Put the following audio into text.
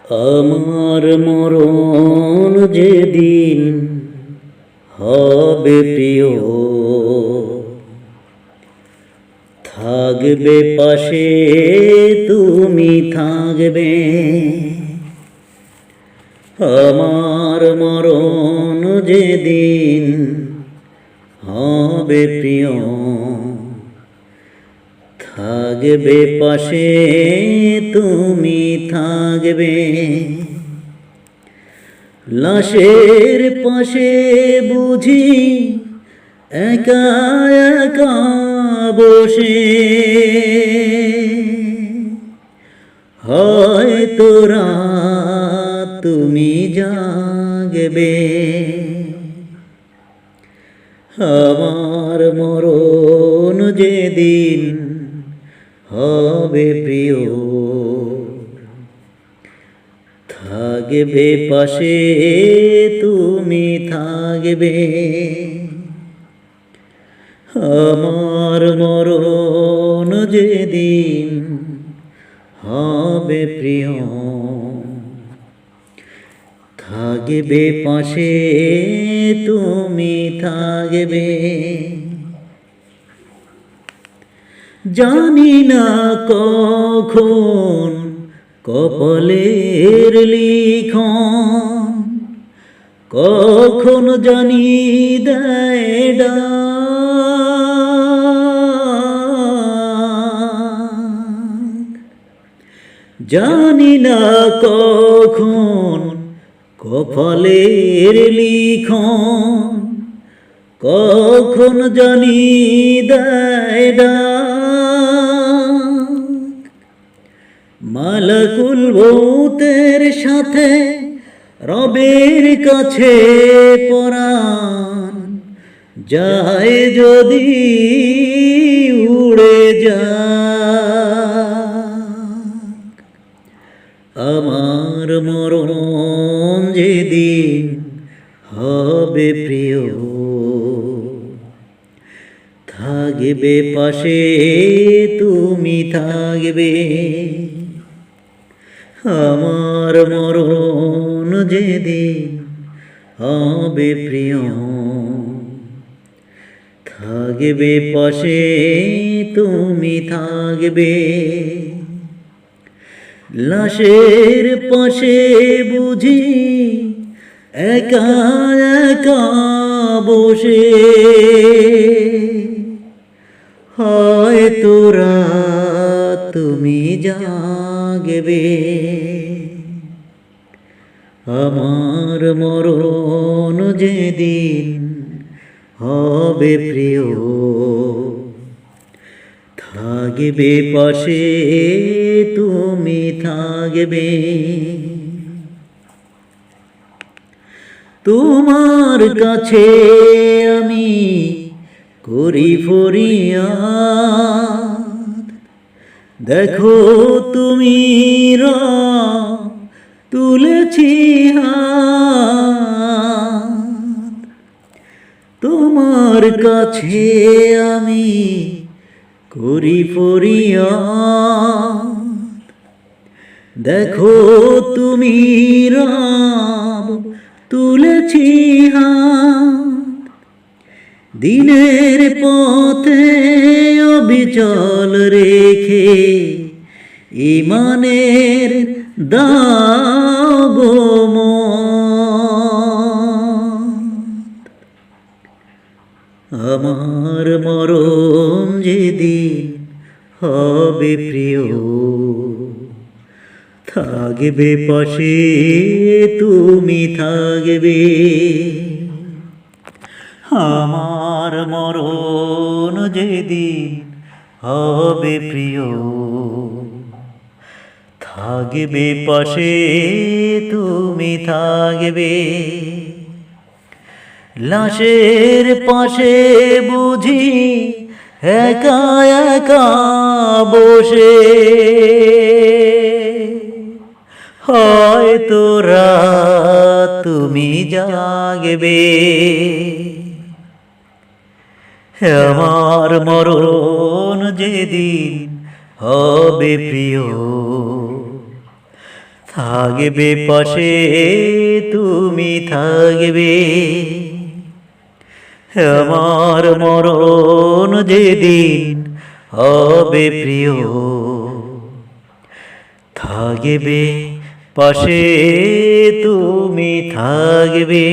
আমার মরণ যেদিন হবে প্রিয়, থাকবে পাশে তুমি থাকবে। আমার মরণ যেদিন হবে প্রিয়, থাকবে পাশে তুমি থাকবে। লাশের পাশে বুঝি একা একা বসে, হয়তো রাত তুমি জাগবে। আমার মরণ যেদিন হবে প্রিয়, থাকবে পাশে তুমি থাকবে। আমার মরণ যেদিন হবে প্রিয়, থাকবে পাশে তুমি থাকবে। জানি না কখন কপালের লিখন, কখন জানি দেয় ডাক। জানি না কখন কপালের লিখন, কখন জানি দেয় ডাক। মালাকুল মউতের সাথে রবের কাছে পরাণ যায় যদি উড়ে যাক। আমার মরণ যেদিন হবে প্রিয়, থাকবে পাশে তুমি থাকবে। আমার মরণ যেদিন হবে প্রিয়, থাকবে পাশে তুমি থাকবে। লাশের পাশে বুঝি একা একা বসে, হয়তো রাত তুমি জাগবে। আমার মরণ যেদিন হবে প্রিয়, থাকবে পাশে তুমি থাকবে। তোমার কাছে আমি করি ফরিয়াদ, দেখো তুমি তুলেছি হাত। তোমার কাছে আমি করি ফরিয়াদ, দেখো তুমি তুলেছি হাত। দিনের পথে অবিচল রেখে ঈমানের দাও গো মত। আমার মরণ যেদিন হবে প্রিয়, থাকবে পাশে তুমি থাকবে। আমার মরণ যেদিন হবে প্রিয়, থাকবে পাশে তুমি থাকবে। লাশের পাশে বুঝি একা একা বসে, হয়তো রাত তুমি জাগবে। আমার মরণ যেদিন হবে প্রিয়, থাকবে পাশে তুমি থাকবে, আমার মরণ যেদিন হবে প্রিয়, থাকবে পাশে তুমি থাকবে।